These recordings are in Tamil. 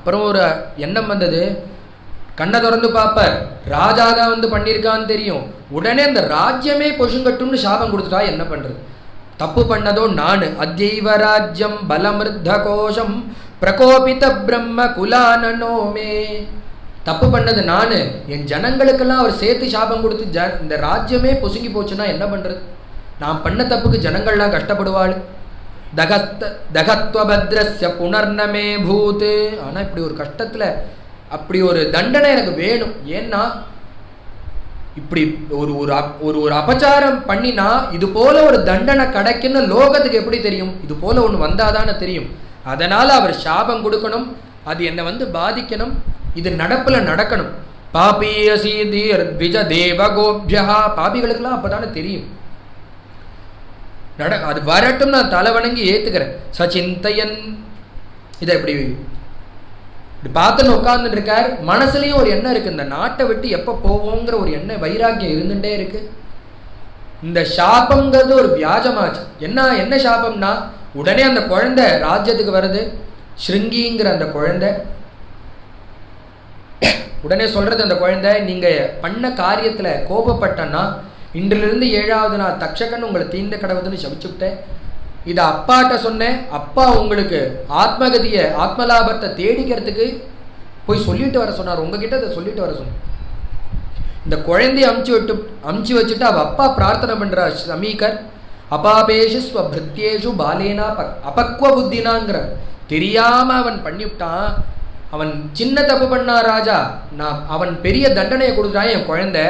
அப்புறம் ஒரு எண்ணம் வந்தது, கண்ணை திறந்து பார்ப்பார், ராஜா தான் வந்து பண்ணியிருக்கான்னு தெரியும். உடனே அந்த ராஜ்யமே பொசுங்கட்டும்னு சாபம் கொடுத்துட்டா என்ன பண்ணுறது? தப்பு பண்ணதோ நான். அத்யைவ ராஜ்யம் பலமிருத்த கோஷம் பிரகோபித பிரம்ம குலானனோமே. தப்பு பண்ணது நான். என் ஜனங்களுக்கெல்லாம் அவர் சேர்த்து சாபம் கொடுத்து இந்த ராஜ்யமே பொசுங்கி போச்சுன்னா என்ன பண்ணுறது? நான் பண்ண தப்புக்கு ஜனங்கள்லாம் கஷ்டப்படுவாள். தகத்வபத்ரஸ்ய புனர்னமே பூத்து. ஆனால் இப்படி ஒரு கஷ்டத்தில் அப்படி ஒரு தண்டனை எனக்கு வேணும். ஏன்னா இப்படி ஒரு ஒரு ஒரு அபச்சாரம் பண்ணினா இது போல ஒரு தண்டனை கிடைக்குன்னு லோகத்துக்கு எப்படி தெரியும்? இது போல ஒன்று வந்தாதானே தெரியும். அதனால அவர் சாபம் கொடுக்கணும், அது என்னை வந்து பாதிக்கணும், இது நடப்பில் நடக்கணும். பாபியசீதீர் த்விஜ தேவகோபியா. பாபிகளுக்கெல்லாம் அப்போதானே தெரியும். அது வரட்டும், நான் தலை வணங்கி ஏற்றுக்கிறேன். சச்சிந்தையன் இதை இப்படி பார்த்துன்னு உட்கார்ந்துட்டு இருக்கார். மனசுலையும் ஒரு எண்ணம் இருக்கு, இந்த நாட்டை விட்டு எப்போ போவோங்கிற ஒரு எண்ணம், வைராக்கியம் இருந்துட்டே இருக்கு. இந்த சாபம்ங்கிறது ஒரு வியாஜமாச்சு. என்ன சாபம்னா, உடனே அந்த குழந்தை ராஜ்யத்துக்கு வருது. ஸ்ருங்கிங்கிற அந்த குழந்தை உடனே சொல்றது, அந்த குழந்தை நீங்க பண்ண காரியத்துல கோபப்பட்டன்னா இன்றிலிருந்து 7வது நாள் தக்ஷகன் உங்களை தீண்ட கடவுதுன்னு சபிச்சுட்டேன். இதை அப்பாட்ட சொன்னேன். அப்பா உங்களுக்கு ஆத்மகதியை ஆத்மலாபத்தை தேடிக்கிறதுக்கு போய் சொல்லிட்டு வர சொன்னார். உங்ககிட்ட அதை சொல்லிட்டு வர சொன்னார். இந்த குழந்தைய அமுச்சு வச்சுட்டு அவ அப்பா பிரார்த்தனை பண்றார். சமீகர் அபாபேஷு ஸ்வபிருத்தியேஷு பாலேனா அபக்வ புத்தினாங்கிற. தெரியாம அவன் பண்ணிவிட்டான். அவன் சின்ன தப்பு பண்ணா ராஜா, நான் அவன் பெரிய தண்டனையை கொடுக்குறான். என் குழந்தை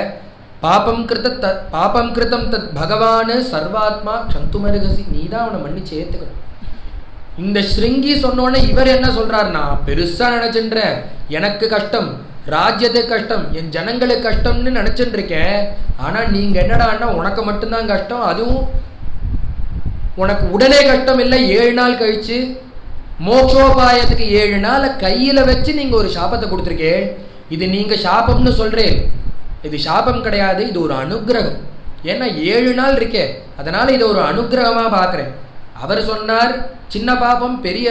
பாபம் கிருத்தம் தத் பகவான் சர்வாத்மா க்ஷந்துமருகசி. நீ தான் அவனை மன்னிச்சு ஏத்துக்கணும். இந்த ஸ்ருங்கி சொன்னோடனே இவர் என்ன சொல்றார், நான் பெருசா நினைச்சுன்ற, எனக்கு கஷ்டம், ராஜ்யத்துக்கு கஷ்டம், என் ஜனங்களுக்கு கஷ்டம்னு நினைச்சுட்டு இருக்கேன். ஆனா நீங்க என்னடான்னா உனக்கு மட்டும்தான் கஷ்டம், அதுவும் உனக்கு உடனே கஷ்டம் இல்லை, 7 நாள் கழிச்சு மோட்சோபாயத்துக்கு 7 நாளை கையில வச்சு நீங்க ஒரு சாபத்தை கொடுத்துருக்கேன். இது நீங்க சாபம்னு சொல்றேன், இது சாபம் கிடையாது, இது ஒரு அனுகிரகம். ஏன்னா 7 நாள் இருக்கே, அதனால இதை ஒரு அனுகிரகமா பார்க்கிறேன். அவர் சொன்னார் சின்ன பாபம் பெரிய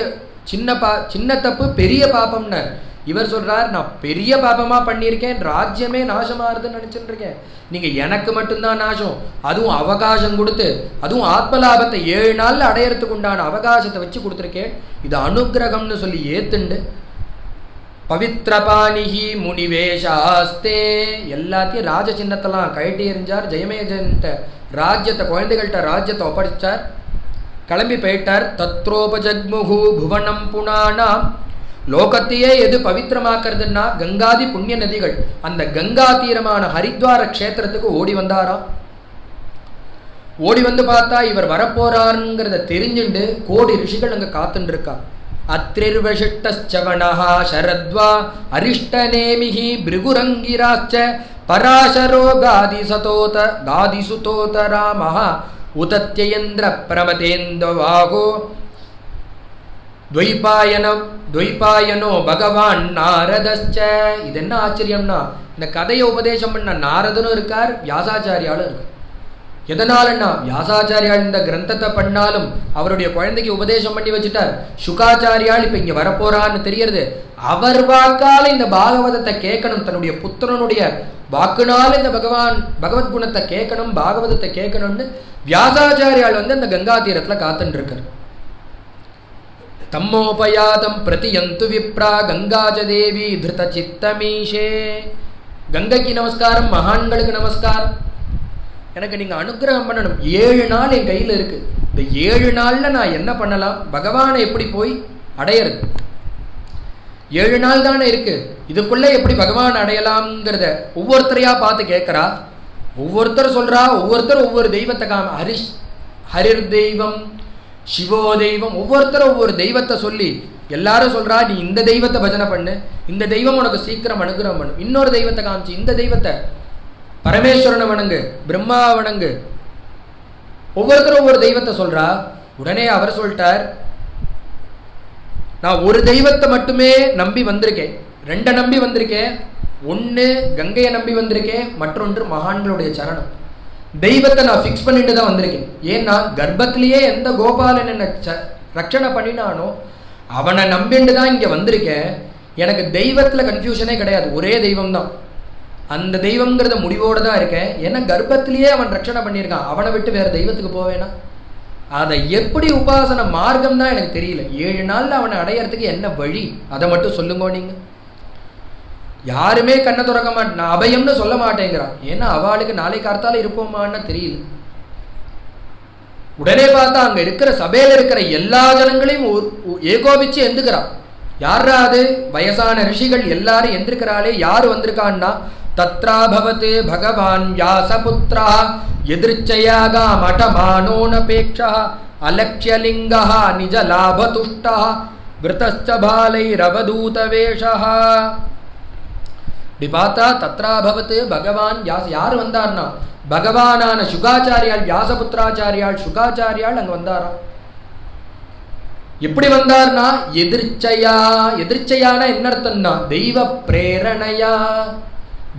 சின்ன தப்பு பெரிய பாபம்னார். இவர் சொல்றார் நான் பெரிய பாபமா பண்ணியிருக்கேன், ராஜ்யமே நாசமாறுதுன்னு நினைச்சுட்டு இருக்கேன். நீங்க எனக்கு மட்டும்தான் நாசம், அதுவும் அவகாசம் கொடுத்து, அதுவும் ஆத்மலாபத்தை 7 நாள்ல அடையறதுக்கு உண்டான அவகாசத்தை வச்சு கொடுத்துருக்கேன், இது அனுகிரகம்னு சொல்லி ஏத்துண்டு பவித்ரபாணிஹி முனிவேஷாஸ்தே எல்லாத்தையும் ராஜ சின்னத்தெல்லாம் கழட்டி எறிஞ்சார். ஜெயமேஜன்ட்ட ராஜ்யத்தை, குழந்தைகள்கிட்ட ராஜ்யத்தை ஒப்படைச்சார். கிளம்பி போயிட்டார். தத்ரோபஜக்முகு புவனம் புனானாம். லோகத்தையே எது பவித்திரமாக்குறதுன்னா கங்காதி புண்ணிய நதிகள். அந்த கங்கா தீரமான ஹரித்வார க்ஷேத்திரத்துக்கு ஓடி வந்தாராம். ஓடி வந்து பார்த்தா இவர் வரப்போறாருங்கிறத தெரிஞ்சுண்டு கோடி ரிஷிகள் அங்க காத்துட்டு இருக்கா. அத்ரிர்வசிஷ்டச்சவனஹா சரத்வா அரிஷ்டநேமிஹி பிருகுரங்கிராச்ச பராசரோ காதிசுதோத ராமஹ உதத்யேந்திர பிரமதேந்தவாகோ துவைபாயனோ பகவான் நாரதஸ்ச. இது என்ன ஆச்சரியம்னா, இந்த கதையை உபதேசம் பண்ண நாரதனும் இருக்கார், வியாசாச்சாரியாலும் இருக்கார். எதனாலன்னா வியாசாச்சாரியால் இந்த கிரந்தத்தை பண்ணாலும் அவருடைய குழந்தைக்கு உபதேசம் பண்ணி வச்சுட்டார். சுகாச்சாரியால் இப்ப இங்க வரப்போறான்னு தெரியறது. அவர் வாக்கால இந்த பாகவதத்தை கேட்கணும், தன்னுடைய புத்திரனுடைய வாக்குனால இந்த பகவத்குணத்தை கேட்கணும், பாகவதத்தை கேட்கணும்னு வியாசாச்சாரியால் வந்து அந்த கங்கா தீரத்துல காத்துட்டு இருக்கார். தம்மோபயாதம் பிரதியந்து விப்ரா கங்காச்ச தேவி திருத சித்தமீஷே. கங்கைக்கு நமஸ்காரம், மகான்களுக்கு நமஸ்காரம். எனக்கு நீங்கள் அனுகிரகம் பண்ணணும். 7 நாள் என் கையில் இருக்கு. இந்த 7 நாள்ல நான் என்ன பண்ணலாம், பகவானை எப்படி போய் அடையிறது? 7 நாள் தானே இருக்கு, இதுக்குள்ள எப்படி பகவான் அடையலாம்ங்கிறத ஒவ்வொருத்தரையா பார்த்து கேட்கறா. ஒவ்வொருத்தர் சொல்றா, ஒவ்வொருத்தர் ஒவ்வொரு தெய்வத்தை ஹரிர் தெய்வம், சிவோ தெய்வம், ஒவ்வொருத்தரும் ஒவ்வொரு தெய்வத்தை சொல்லி எல்லாரும் சொல்றா நீ இந்த தெய்வத்தை பஜனை பண்ணு, இந்த தெய்வம் உனக்கு சீக்கிரம் அனுகிரகம் பண்ணு. இன்னொரு தெய்வத்தை காமிச்சு இந்த தெய்வத்தை பரமேஸ்வரனை வணங்கு, பிரம்மா வணங்கு. ஒவ்வொருத்தரும் ஒவ்வொரு தெய்வத்தை சொல்றா. உடனே அவர் சொல்லிட்டார், நான் ஒரு தெய்வத்தை மட்டுமே நம்பி வந்திருக்கேன், 2 நம்பி வந்திருக்கேன். ஒன்று கங்கையை நம்பி வந்திருக்கேன், மற்றொன்று மகான்களுடைய சரணம். தெய்வத்தை நான் ஃபிக்ஸ் பண்ணிட்டு தான் வந்திருக்கேன். ஏன்னா கர்ப்பத்திலேயே எந்த கோபாலன் என்ன ரட்சணை பண்ணினானோ அவனை நம்பிண்டு தான் இங்கே வந்திருக்கேன். எனக்கு தெய்வத்தில் கன்ஃபியூஷனே கிடையாது, ஒரே தெய்வம் தான். அந்த தெய்வங்கிறத முடிவோடு தான் இருக்கேன். ஏன்னா கர்ப்பத்திலேயே அவன் ரட்சணை பண்ணியிருக்கான், அவனை விட்டு வேற தெய்வத்துக்கு போவேனா? அதை எப்படி உபாசன மார்க்கம் தான் எனக்கு தெரியல. 7 நாளில் அவனை அடையறதுக்கு என்ன வழி, அதை மட்டும் சொல்லுங்க. நீங்கள் யாருமே கண்ணை திறக்க மாட்டேன், அபயம்னு சொல்ல மாட்டேங்கிறான். ஏன்னா அவளுக்கு நாளை கார்த்தால இருப்போமான்னு தெரியல. உடனே பார்த்தா அங்க இருக்கிற சபையில இருக்கிற எல்லா ஜனங்களையும் ஏகோபிச்சு எந்திருக்கிறான். யாரா அது? வயசான ரிஷிகள் எல்லாரும் எந்திருக்கிறாளே. யாரு வந்திருக்கான்னா, தத்ராபவத் பகவான் வியாசபுத்ரா எதிர்ச்சையாக மடமானோனபேக்ஷா அலக்ஷ்யலிங்கா நிஜ லாபதுஷ்டா விருதஸ்ச பாலைரவதூதவேஷா. இப்படி பார்த்தா தத்ராபவத் பகவான் வியாச, யார் வந்தார்னா பகவானான சுகாச்சாரியால், வியாசபுத்திராச்சாரியால் சுகாச்சாரியால் அங்க வந்தாராம். எப்படி வந்தார்னா எதிர்ச்சையா. எதிர்ச்சையான என்ன அர்த்தம்னா தெய்வ பிரேரணையா,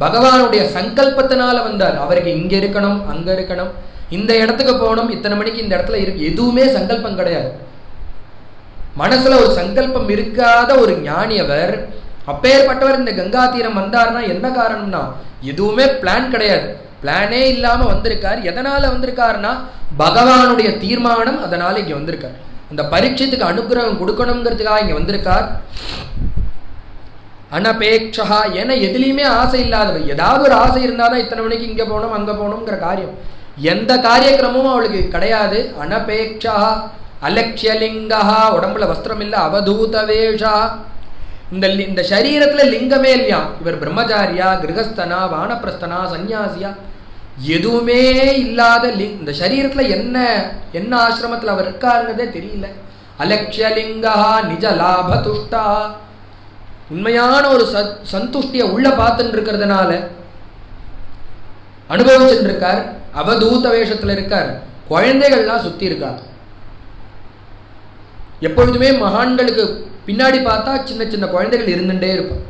பகவானுடைய சங்கல்பத்தினால வந்தார். அவருக்கு இங்க இருக்கணும், அங்க இருக்கணும், இந்த இடத்துக்கு போகணும், இத்தனை மணிக்கு இந்த இடத்துல இருக்கு, எதுவுமே சங்கல்பம் கிடையாது. மனசுல ஒரு சங்கல்பம் இருக்காத ஒரு ஞானி அவர். அப்பேற்பட்டவர் இந்த கங்கா தீரம் வந்தார்னா என்ன காரணம்னா எதுவுமே பிளான் கிடையாது, பிளானே இல்லாம வந்திருக்கார். எதனால வந்திருக்காருன்னா பகவானுடைய தீர்மானம், அதனால இங்க வந்திருக்கார். அந்த பரீட்சைத்துக்கு அனுகிரகம் கொடுக்கணுங்கிறதுக்காக இங்க வந்திருக்கார். அனபேக்ஷா, ஏன்னா எதுலையுமே ஆசை இல்லாதவர். ஏதாவது ஒரு ஆசை இருந்தாதான் இத்தனை மணிக்கு இங்க போகணும் அங்க போகணுங்கிற காரியம், எந்த காரியக்கிரமும் அவளுக்கு கிடையாது. அனபேக்ஷா அலக்ஷ்யலிங்கா, உடம்புல வஸ்திரம் இல்ல, அவதூதவேஷா. இந்த சரீரத்துல லிங்கமே இல்லையா. இவர் பிரம்மச்சாரியா, கிரகஸ்தனா, வானப்பிரஸ்தனா, சன்னியாசியா, எதுவுமே இல்லாத இந்த சரீரத்துல என்ன ஆசிரமத்தில் அவர் இருக்காருன்னதே தெரியல. அலக்ஷ்யலிங்கா நிஜ லாபதுஷ்டா, உண்மையான ஒரு சந்துஷ்டிய உள்ள பார்த்துட்டு இருக்கிறதுனால அனுபவிச்சுட்டு இருக்கார். அவதூத வேஷத்துல இருக்கார். குழந்தைகள்லாம் சுத்தி இருக்காங்க. எப்பொழுதுமே மகான்களுக்கு பின்னாடி பார்த்தா சின்ன சின்ன குழந்தைகள் இருந்துட்டே இருப்பான்.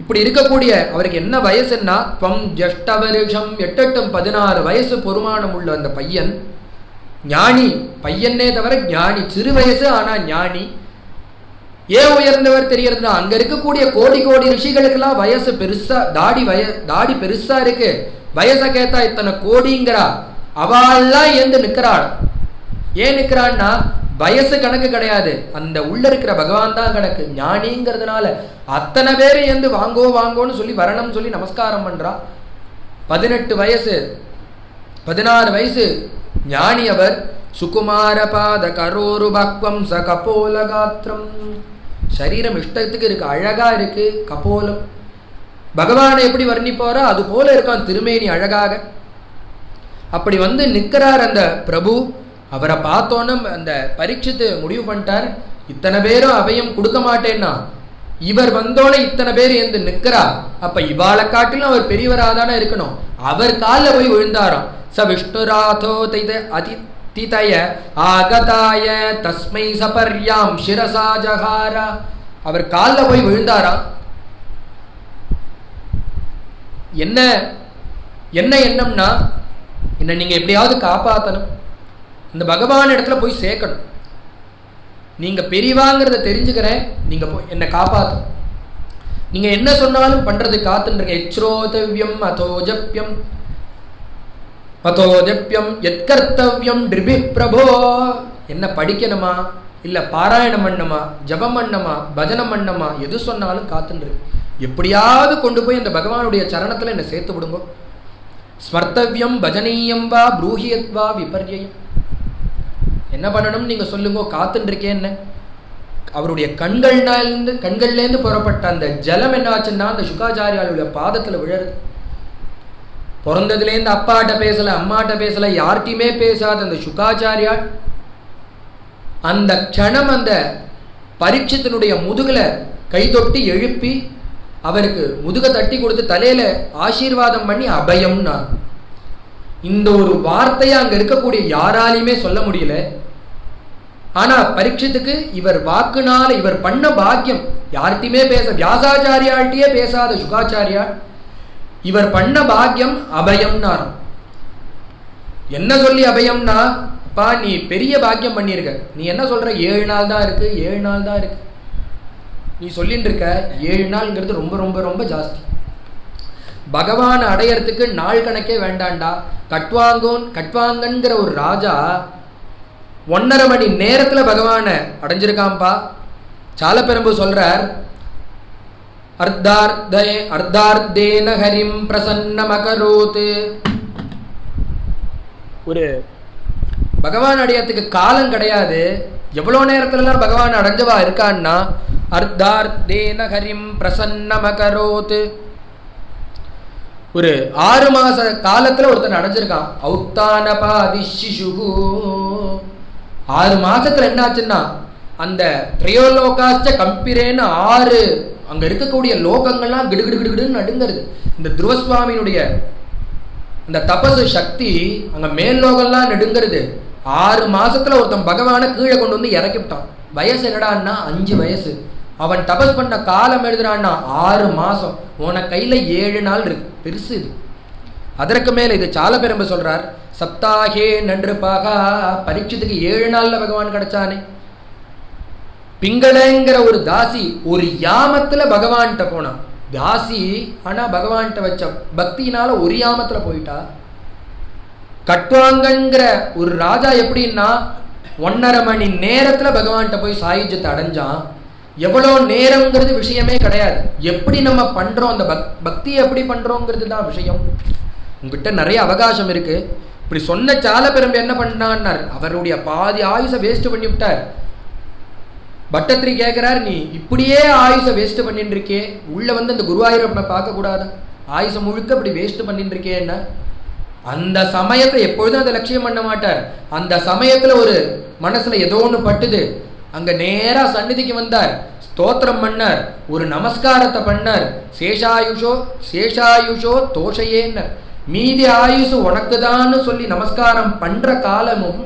இப்படி இருக்கக்கூடிய அவருக்கு என்ன வயசுன்னா துவம் ஜஷ்டவருஷம், 8-16 வயசு பொறுமானம் உள்ள அந்த பையன் ஞானி. பையனே தவிர ஞானி, சிறு வயசு ஆனா ஞானி. ஏன் உயர்ந்தவர் தெரியறதுனா அங்க இருக்கக்கூடிய கோடி கோடி ரிஷிகளுக்கெல்லாம் வயசு பெருசா, தாடி பெருசா இருக்கு. வயசை கேட்டா இத்தனை கோடிங்கிறா. அவள்லாம் ஏந்து நிக்கிறாள். ஏன் நிக்கிறான்னா வயசு கணக்கு கிடையாது, அந்த உள்ள இருக்கிற பகவான் தான் கணக்கு. ஞானிங்கிறதுனால அத்தனை பேர் ஏந்து வாங்கோ வாங்கோன்னு சொல்லி வரணும் சொல்லி நமஸ்காரம் பண்றா. 18 வயசு 16 வயசு ஞானி அவர். சுகுமார பாத கரோரு பக்வம் ச கபோல காத்திரம், சரீரம் இஷ்டத்துக்கு இருக்கு, அழகா இருக்கு. கபோலம், பகவானை எப்படி வர்ணிப்பாரோ அது போல இருக்கான் திருமேனி அழகாக. அப்படி வந்து நிற்கிறார் அந்த பிரபு. அவரை பார்த்தோன்னு அந்த பரீட்சித்து முடிவு பண்ணிட்டார், இத்தனை பேரும் அபயம் கொடுக்க மாட்டேன்னா இவர் வந்தோன்னே இத்தனை பேர் எந்த நிற்கிறா, அப்ப இவாளை காட்டிலும் அவர் பெரியவராதானே இருக்கணும். அவர் காலில் போய் விழுந்தாராம். ச விஷ்ணுராதோ அதிதய ஆகதாய தஸ்மை சபர்யாம் சிரசா ஜகாரா. அவர் காலில் போய் விழுந்தாராம். என்ன எண்ணம்னா, என்ன நீங்க எப்படியாவது காப்பாற்றணும், இந்த பகவான் இடத்துல போய் சேர்க்கணும். நீங்க பெரியவாங்கிறத தெரிஞ்சுக்கிறேன், நீங்க போய் என்னை காப்பாற்றணும். நீங்க என்ன சொன்னாலும் பண்றது காத்துருங்க. எச்ரோதவ்யம் அதோஜப்யம் அதோஜப்யம் எத்கர்த்தவ்யம் டிரிபி பிரபோ. என்ன படிக்கணுமா, இல்ல பாராயணம் பண்ணணுமா, ஜபம் பண்ணணுமா, பஜனம் பண்ணணுமா, எது சொன்னாலும் காத்துருக்கு. எப்படியாவது கொண்டு போய் அந்த பகவானுடைய சரணத்துல என்னை சேர்த்து விடுங்க. ஸ்மர்த்தவ்யம் பஜனீயம் வா ப்ரூஹியத்வா விபர்யம். என்ன பண்ணணும் நீங்க சொல்லுங்க, காத்துன்னு இருக்கேன். என்ன அவருடைய கண்கள்லேருந்து புறப்பட்ட அந்த ஜலம் என்ன ஆச்சுன்னா அந்த சுகாச்சாரியாளுடைய பாதத்துல விழருது. பிறந்ததுலேருந்து அப்பாட்ட பேசல, அம்மாட்ட பேசல, யார்கிட்டையுமே பேசாத அந்த சுகாச்சாரியால் அந்த க்ஷணம் அந்த பரீட்சித்தினுடைய முதுகுல கை தொட்டி எழுப்பி அவருக்கு முதுக தட்டி கொடுத்து தலையில ஆசீர்வாதம் பண்ணி அபயம்னா. இந்த ஒரு வார்த்தையை அங்க இருக்கக்கூடிய யாராலையுமே சொல்ல முடியல. ஆனா பரீட்சித்துக்கு இவர் வாக்குனால இவர் பண்ண பாக்கியம். யார்கிட்டையுமே பேச, வியாசாச்சாரியாள்கிட்டயே பேசாத சுகாச்சாரியால் இவர் பண்ண பாக்கியம் அபயம்னார். என்ன சொல்லி அபயம்னா, அப்பா நீ பெரிய பாக்கியம் பண்ணியிருக்க. நீ என்ன சொல்ற, 7 நாள் தான் இருக்கு, 7 நாள் தான் இருக்கு. நீ சொல்லிட்டு இருக்க 7 நாள்ங்கிறது ரொம்ப ரொம்ப ரொம்ப ஜாஸ்தி. பகவான் அடையறதுக்கு நாள் கணக்கே வேண்டாண்டா. கட்வாங்கன்கிற ஒரு ராஜா 1.5 மணி நேரத்தில் பகவானை அடைஞ்சிருக்காம்பா. சாலப்பெரும்பு சொல்றார், அர்த்தார்த்தேன ஹரிம் பிரசன்னமகரோத். ஒரு பகவான் அடையறதுக்கு காலம் கிடையாது. எவ்வளோ நேரத்துலலாம் பகவான் அடைஞ்சவா இருக்கான்னா, அர்த்தார்த்தேன ஹரிம் பிரசன்னமகரோத். ஒரு 6 மாச காலத்துல ஒருத்தன் அடைஞ்சிருக்கான். ஔத்தானபாதி சிசு. 6 மாசத்துல என்னாச்சுன்னா அந்த திரையோலோகாச்ச கம்பிரேன்னு 6 அங்க இருக்கக்கூடிய லோகங்கள்லாம் கிடுகிடுகிடுன்னு நடுங்கிறது. இந்த துருவசுவாமியினுடைய அந்த தபசு சக்தி அங்க மேல் லோகம்லாம் நடுங்கிறது. 6 மாசத்துல ஒருத்தன் பகவானை கீழே கொண்டு வந்து இறக்கிவிட்டான். வயசு என்னடான்னா 5 வயசு. அவன் தபஸ் பண்ண காலம் எழுதுறான்னா 6 மாசம். உன கையில 7 நாள் இருக்கு. பெருசு இது. அதற்கு மேல இது சாலப்பெரும்பு சொல்றார், சப்தாகே நன்று பாகா. பரீட்சத்துக்கு 7 நாள்ல பகவான் கிடைச்சானே. பிங்களங்கிற ஒரு தாசி ஒரு யாமத்துல பகவான்கிட்ட போனான். தாசி ஆனா பகவான்கிட்ட வச்ச பக்தினால ஒரு யாமத்துல போயிட்டா. கட்வாங்கங்கிற ஒரு ராஜா எப்படின்னா 1.5 மணி நேரத்துல பகவான்கிட்ட போய் சாயுஜத்தை அடைஞ்சான். எவ்வளோ நேரம்ங்கிறது விஷயமே கிடையாது. எப்படி நம்ம பண்றோம், அந்த பக்தியை எப்படி பண்றோங்கிறது தான் விஷயம். உங்ககிட்ட நிறைய அவகாசம் இருக்கு. இப்படி சொன்ன சாலப்பெரும்பு என்ன பண்ணான்னார், அவருடைய பாதி ஆயுசை வேஸ்ட் பண்ணி விட்டார். பட்டத்திரி கேட்கிறார், நீ இப்படியே ஆயுசை வேஸ்ட் பண்ணிட்டு இருக்கே, உள்ள வந்து அந்த குருவாயூரப்பனை பார்க்க கூடாது, ஆயுசை முழுக்க இப்படி வேஸ்ட் பண்ணிட்டு இருக்கேன்னா. அந்த சமயத்தை எப்பொழுதும் அதை லட்சியம் பண்ண மாட்டார். அந்த சமயத்துல ஒரு மனசுல ஏதோ ஒன்று பட்டுது. அங்க நேரா சந்நிதிக்கு வந்தார், ஸ்தோத்திரம் பண்ணார், ஒரு நமஸ்காரத்தை பண்ணார். சேஷாயுஷோ தோஷையேன்னர். மீதி ஆயுசு உனக்குதான்னு சொல்லி நமஸ்காரம் பண்ற காலமும்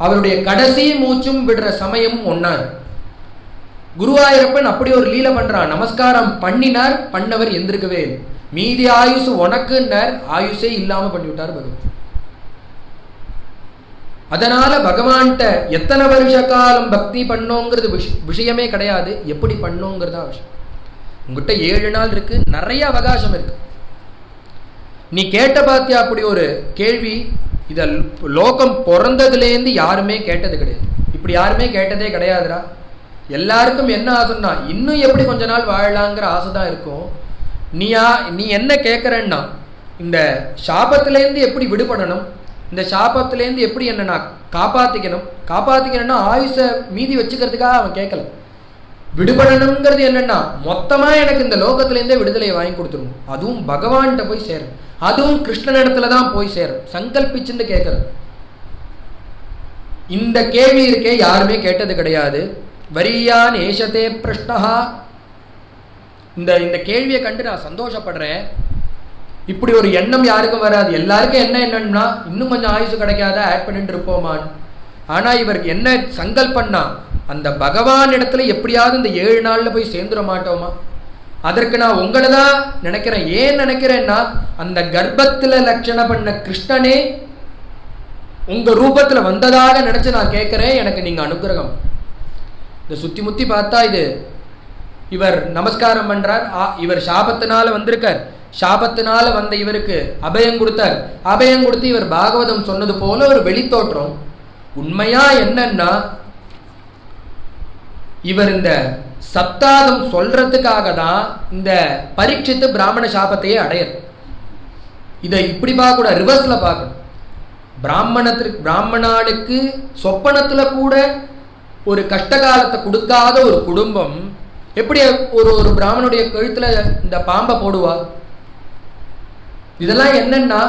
அவருடைய கடைசி மூச்சும் விடுற சமயமும் ஒன்னார். குருவாயூரப்பன் அப்படி ஒரு லீலை பண்றான். நமஸ்காரம் பண்ணினார், பண்ணவர் எந்திருக்கவே. மீதி ஆயுசு உனக்குன்னார், ஆயுசே இல்லாம பண்ணிவிட்டார் பகவான். அதனால பகவான்கிட்ட எத்தனை வருஷ காலம் பக்தி பண்ணோங்கிறது விஷயமே கிடையாது, எப்படி பண்ணோங்கிறதா விஷயம். உங்ககிட்ட 7 நாள் இருக்கு, நிறைய அவகாசம் இருக்கு. நீ கேட்ட பாத்தியா அப்படி ஒரு கேள்வி, இத லோகம் பிறந்ததுலேருந்து யாருமே கேட்டது கிடையாது. இப்படி யாருமே கேட்டதே கிடையாதுடா. எல்லாருக்கும் என்ன ஆசைன்னா இன்னும் எப்படி கொஞ்ச நாள் வாழலாங்கிற ஆசை தான் இருக்கும். நீ என்ன கேட்குறன்னா, இந்த சாபத்திலேருந்து எப்படி விடுபடணும், இந்த சாபத்திலேருந்து எப்படி என்ன நான் காப்பாற்றிக்கணும்னா ஆயுசை மீதி வச்சுக்கிறதுக்காக அவன் கேட்கல. விடுபடணுங்கிறது என்னன்னா மொத்தமா எனக்கு இந்த லோகத்திலேருந்தே விடுதலையை வாங்கி கொடுத்துரும். அதுவும் பகவான்கிட்ட போய் சேரும், அதுவும் கிருஷ்ணனிடத்துல தான் போய் சேரும். சங்கல்பிச்சுன்னு கேட்கறது. இந்த கேள்வி இருக்கே யாருமே கேட்டது கிடையாது. வரியான் ஏஷதே பிரஷ்னஹா. இந்த கேள்வியை கண்டு நான் சந்தோஷப்படுறேன். இப்படி ஒரு எண்ணம் யாருக்கும் வராது. எல்லாருக்கும் என்னன்னா இன்னும் கொஞ்சம் ஆயுசு கிடைக்காத ஆட் பண்ணிட்டு இருப்போமான்னு. ஆனா இவருக்கு என்ன சங்கல்பம்னா, அந்த பகவான் இடத்துல எப்படியாவது இந்த 7 நாள்ல போய் சேர்ந்துட மாட்டோமா. அதற்கு நான் உங்களை தான் நினைக்கிறேன். ஏன் நினைக்கிறேன்னா, அந்த கர்ப்பத்துல லட்சணம் பண்ண கிருஷ்ணனே உங்க ரூபத்துல வந்ததாக நினைச்சு நான் கேட்கிறேன். எனக்கு நீங்க அனுகிரகம். இந்த சுத்தி முத்தி பார்த்தா இது இவர் நமஸ்காரம் பண்றார். இவர் சாபத்தினால வந்திருக்கார். சாபத்தினால வந்த இவருக்கு அபயம் கொடுத்தார். அபயம் கொடுத்து இவர் பாகவதம் சொன்னது போல ஒரு வெளித்தோற்றம். உண்மையா என்னன்னா, இவர் இந்த சப்தாதம் சொல்றதுக்காக தான் இந்த பரீட்சித்து பிராமண சாபத்தையே அடையர். இதை இப்படி பார்க்க கூட ரிவர்ஸ்ல பார்க்கணும். பிராமணனுக்கு சொப்பனத்துல கூட ஒரு கஷ்டகாலத்தை கொடுக்காத ஒரு குடும்பம் எப்படி ஒரு பிராமணனுடைய கழுத்துல இந்த பாம்பை போடுவா? இதெல்லாம் என்னன்னா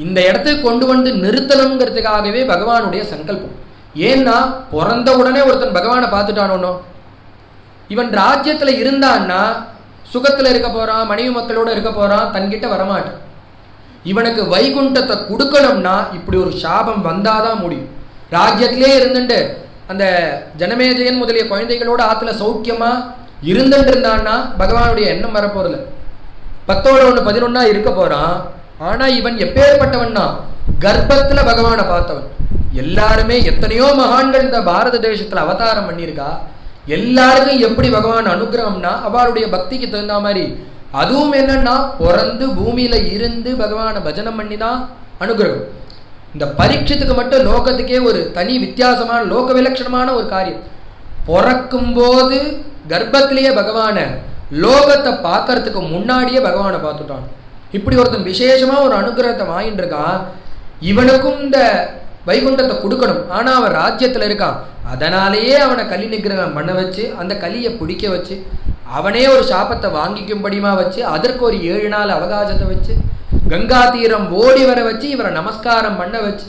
இந்த இடத்துக்கு கொண்டு வந்து நிறுத்தணுங்கிறதுக்காகவே பகவானுடைய சங்கல்பம். ஏன்னா பிறந்த உடனே ஒருத்தன் பகவானை பார்த்துட்டானோ, இவன் ராஜ்யத்துல இருந்தான்னா சுகத்துல இருக்க போறான், மனைவி மக்களோட இருக்க போறான், தன்கிட்ட வரமாட்டான். இவனுக்கு வைகுண்டத்தை கொடுக்கணும்னா இப்படி ஒரு சாபம் வந்தாதான் முடியும். ராஜ்யத்திலே இருந்துட்டு அந்த ஜனமேஜயன் முதலிய குழந்தைகளோட ஆத்துல சௌக்கியமா இருந்துட்டு இருந்தான்னா பகவானுடைய எண்ணம் வரப்போறது. 10-1 இருக்க போறான். ஆனா இவன் எப்பேற்பட்டவன்னா கர்ப்பத்துல பகவானை பார்த்தவன். எல்லாருமே எத்தனையோ மகான்கள் இந்த பாரத தேசத்துல அவதாரம் பண்ணியிருக்கா. எல்லாருக்கும் எப்படி பகவான் அனுகிரகம்னா அவளுடைய பக்திக்கு தகுந்த மாதிரி. அதுவும் என்னன்னா பிறந்து பூமியில இருந்து பகவானை பஜனம் பண்ணி தான் அனுகிரகம். இந்த பரீட்சத்துக்கு மட்டும் லோகத்துக்கே ஒரு தனி வித்தியாசமான லோக விலட்சணமான ஒரு காரியம். பிறக்கும் போது கர்ப்பத்திலேயே பகவானை லோகத்தை பார்க்கறதுக்கு முன்னாடியே பகவானை பார்த்துட்டான். இப்படி ஒருத்தன் விசேஷமா ஒரு அனுகிரகத்தை வாங்கிட்டு இருக்கான். இவனுக்கும் இந்த வைகுண்டத்தை கொடுக்கணும், ஆனா அவன் ராஜ்யத்துல இருக்கான். அதனாலேயே அவனை கலி நிகிரகம் பண்ண வச்சு அந்த கலியை பிடிக்க வச்சு அவனே ஒரு சாபத்தை வாங்கிக்கும்படிமா வச்சு அதற்கு ஒரு 7 நாள் அவகாசத்தை வச்சு கங்கா தீரம் ஓடி வர வச்சு இவரை நமஸ்காரம் பண்ண வச்சு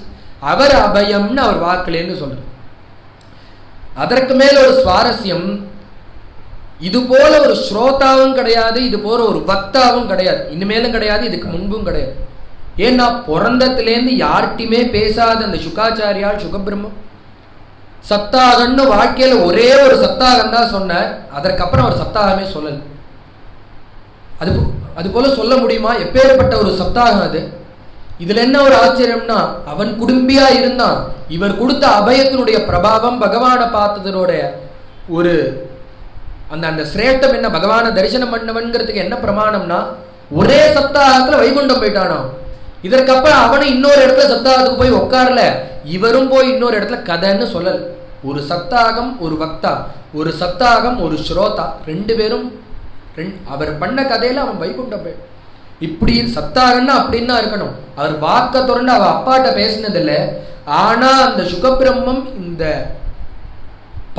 அவர் அபயம்னு அவர் வாக்குலேன்னு சொல்ற. அதற்கு மேல ஒரு சுவாரஸ்யம், இது போல ஒரு ஸ்ரோதாவும் கிடையாது, இது போல ஒரு பக்தாவும் கிடையாது, இனிமேலும் கிடையாது, இதுக்கு முன்பும் கிடையாது. ஏன்னா பிறந்தத்திலேருந்து யார்கிட்டையுமே பேசாத அந்த சுகாச்சாரியால் சுகபிரம்மம் சப்தாகன்னு வாழ்க்கையில ஒரே ஒரு சப்தாகம் தான் சொன்னார். அதற்கப்புறம் ஒரு சப்தாகமே சொல்லல. அது போல சொல்ல முடியுமா? எப்பேற்பட்ட ஒரு சப்தாகம் அது. இதுல என்ன ஒரு ஆச்சரியம்னா அவன் குடும்பியா இருந்தான். இவர் கொடுத்த அபயத்தினுடைய பிரபாவம் பகவானை பார்த்ததனோட ஒரு அந்த சிரேஷ்டம் என்ன, பகவானை தரிசனம் பண்ணவன்கிறதுக்கு என்ன பிரமாணம்னா ஒரே சப்தாகத்துல வைகுண்டம் போயிட்டானோ. இதற்கப்புறம் அவனை இன்னொரு இடத்துல சப்தாகத்துக்கு போய் உட்காரல, இவரும் போய் இன்னொரு இடத்துல கதைன்னு சொல்லல. ஒரு சப்தாகம் ஒரு வக்தா, ஒரு சப்தாகம் ஒரு ஸ்ரோதா, 2 பேரும் அவர் பண்ண கதையில அவன் வைகுண்டம் போய். இப்படி சப்தாகம்னா அப்படின்னா இருக்கணும். அவர் வாக்க தொடர்ந்து அவ அப்பாட்ட பேசினதில்லை. ஆனா அந்த சுகபிரம்மம் இந்த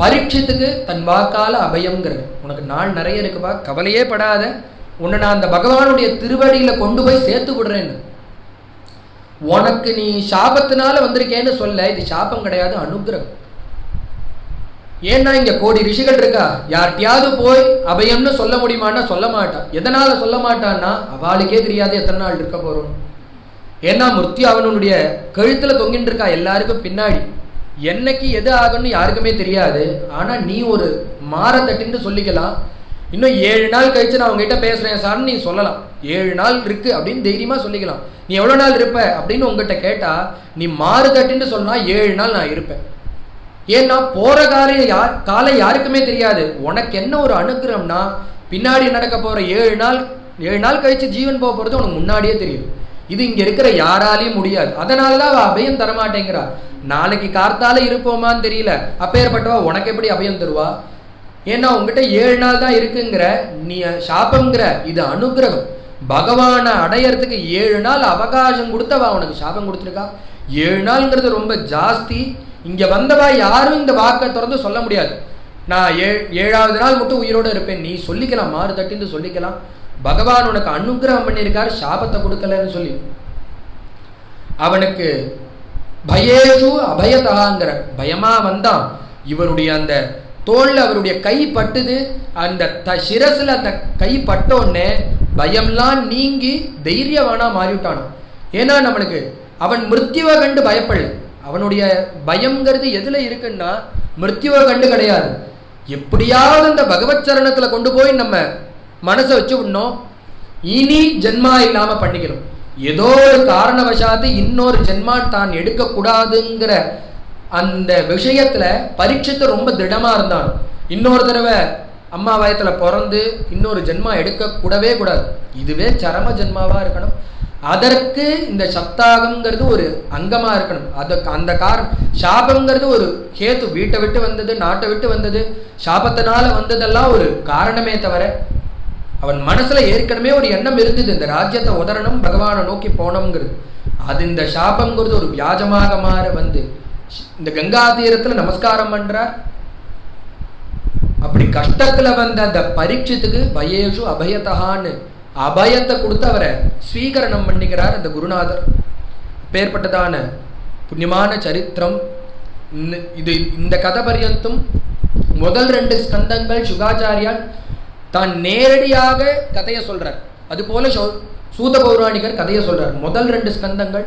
பரீட்சத்துக்கு தன் வாக்கால அபயம்ங்கிறது. உனக்கு நாள் நிறைய இருக்குப்பா, கவலையே படாத, உன்னை நான் அந்த பகவானுடைய திருவடியில கொண்டு போய் சேர்த்து விடுறேன்னு. உனக்கு நீ சாபத்தினால வந்திருக்கேன்னு சொல்ல, இது சாபம் கிடையாது, அனுகிரகம். ஏன்னா இங்க கோடி ரிஷிகள் இருக்கா, யார்கிட்டயாவது போய் அபயம்னு சொல்ல முடியுமான்னா சொல்ல மாட்டான். எதனால சொல்ல மாட்டான்னா அவளுக்கே தெரியாது எத்தனை நாள் இருக்க போறோம். ஏன்னா முர்த்தி அவனுடைய கழுத்துல தொங்கிட்டு இருக்கா எல்லாருக்கும் பின்னாடி. என்னைக்கு எது ஆகும்னு யாருக்குமே தெரியாது. ஆனா நீ ஒரு மாற தட்டின்னு சொல்லிக்கலாம். இன்னும் 7 நாள் கழிச்சு நான் உங்ககிட்ட பேசுறேன் சார்னு நீ சொல்லலாம். 7 நாள் இருக்கு அப்படின்னு தைரியமா சொல்லிக்கலாம். நீ எவ்வளவு நாள் இருப்ப அப்படின்னு உங்ககிட்ட கேட்டா நீ மாறு தட்டின்னு சொன்னா 7 நாள் நான் இருப்பேன். ஏன்னா போற காலை யாருக்குமே தெரியாது. உனக்கு என்ன ஒரு அனுகிரகம்னா பின்னாடி நடக்க போற 7 நாள் கழிச்சு ஜீவன் போக போறது உனக்கு முன்னாடியே தெரியும். இது இங்க இருக்கிற யாராலையும் முடியாது. அதனாலதான் அவ அபயம் தரமாட்டேங்கிறா. நாளைக்கு கார்த்தால இருப்போமான்னு தெரியல, அப்பேற்பட்டவா உனக்கு எப்படி அபயம் தருவா? ஏன்னா உங்ககிட்ட 7 நாள் தான் இருக்குங்கிற, நீ சாபம்ங்கிற, இது அனுகிரகம். பகவானை அடையறதுக்கு 7 நாள் அவகாசம் கொடுத்தவா உனக்கு சாபம் கொடுத்துருக்கா. 7 நாள்ங்கிறது ரொம்ப ஜாஸ்தி. இங்க வந்தவா யாரும் இந்த வாக்கை திறந்து சொல்ல முடியாது. நான் 7ஆவது நாள் மட்டும் உயிரோடு இருப்பேன் நீ சொல்லிக்கலாம், மாறு தட்டின்னு சொல்லிக்கலாம். பகவான் உனக்கு அனுகிரகம் பண்ணியிருக்காரு, சாபத்தை கொடுக்கலன்னு சொல்லி. அவனுக்கு பயேஷு அபயதாங்கிற பயமா வந்தான். இவருடைய அந்த தோல்ல அவருடைய கை பட்டுது. அந்த சிரசுல அந்த கை பட்டோடனே பயம்லாம் நீங்கி தைரியவானா மாறிவிட்டானோ. ஏன்னா நம்மளுக்கு அவன் மிருத்யுவை கண்டு பயப்படல. அவனுடைய பயம்ங்கிறது எதுல இருக்குன்னா மிருத்யுவை கண்டு கிடையாது. எப்படியாவது அந்த பகவத் சரணத்துல கொண்டு போய் நம்ம மனசை வச்சு விடணும். இனி ஜென்மா இல்லாம பண்ணிக்கணும். ஏதோ ஒரு காரணவசாத்து இன்னொரு ஜென்மா தான் எடுக்கக்கூடாதுங்கிற அந்த விஷயத்துல பரீட்சத்தை ரொம்ப திடமா இருந்தான். இன்னொரு தடவை அம்மா வயத்துல பிறந்து இன்னொரு ஜென்மா எடுக்க கூடவே கூடாது. இதுவே சரம ஜென்மாவா இருக்கணும். அதற்கு இந்த சப்தாகம்ங்கிறது ஒரு அங்கமா இருக்கணும். அதுக்கு அந்த சாபம்ங்கிறது ஒரு ஹேத்து. வீட்டை விட்டு வந்தது, நாட்டை விட்டு வந்தது, சாபத்தினால வந்ததெல்லாம் ஒரு காரணமே தவிர அவன் மனசுல ஏற்கனவே ஒரு எண்ணம் இருந்தது, இந்த ராஜ்யத்தை உதரணும், பகவானை நோக்கி போனோம்ங்கிறது. அது இந்த சாபம்ங்கிறது ஒரு வியாஜமாக மாற வந்து இந்த கங்கா தீரத்துல நமஸ்காரம் பண்றார். அப்படி கஷ்டத்துல வந்த அந்த பரீட்சத்துக்கு பயேஷு அபயத்தகான்னு அபயத்தை கொடுத்து அவரை ஸ்வீகரணம் பண்ணிக்கிறார் அந்த குருநாதர். பேர்பட்டதான புண்ணியமான சரித்திரம் இது. இந்த கதை பர்யந்தும் முதல் 2 ஸ்கந்தங்கள் சுகாச்சாரியால் தான் நேரடியாக கதையை சொல்றார். அது போல சூத பௌராணிகர் கதையை சொல்றார். முதல் 2 ஸ்கந்தங்கள்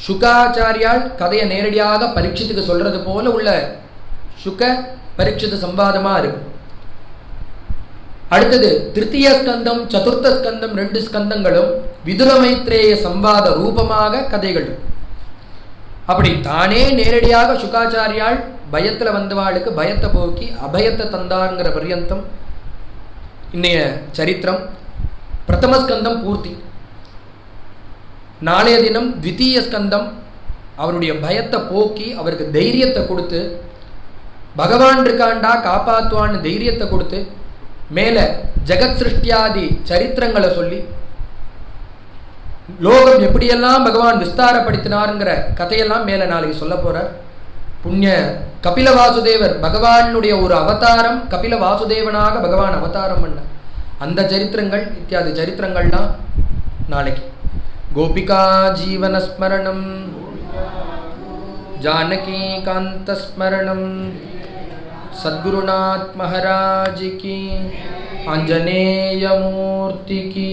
சுகாச்சாரியால் கதையை நேரடியாக பரீட்சத்துக்கு சொல்றது போல உள்ள சுக பரீட்சித சம்பாதமா இருக்கு. அடுத்தது திருத்திய ஸ்கந்தம், சதுர்த்த ஸ்கந்தம் 2 ஸ்கந்தங்களும் விதுர மைத்ரேய சம்வாத ரூபமாக கதைகள். அப்படி தானே நேரடியாக சுகாச்சாரியால் பயத்தில் வந்தவாளுக்கு பயத்தை போக்கி அபயத்தை தந்தாருங்கிற பர்யந்தம் இன்னைய சரித்திரம். பிரதம ஸ்கந்தம் பூர்த்தி. நாளைய தினம் த்விதீய ஸ்கந்தம் அவருடைய பயத்தை போக்கி அவருக்கு தைரியத்தை கொடுத்து, பகவான் இருக்காண்டா காப்பாற்றுவான்னு தைரியத்தை கொடுத்து, மேலே ஜெகத் சிருஷ்டியாதி சரித்திரங்களை சொல்லி லோகம் எப்படியெல்லாம் பகவான் விஸ்தாரப்படுத்தினாருங்கிற கதையெல்லாம் மேலே நாளைக்கு சொல்ல போகிறார். புண்ணிய கபில வாசுதேவர் பகவானுடைய ஒரு அவதாரம், கபில வாசுதேவனாக பகவான் அவதாரம் பண்ண அந்த சரித்திரங்கள் இத்தியாதி சரித்திரங்கள்லாம் நாளைக்கு. கோபிகா ஜீவனஸ்மரணம் ஜானகி காந்தஸ்மரணம் சத்குருநாத் மகாராஜ் கி ஆஞ்சநேய மூர்த்தி கி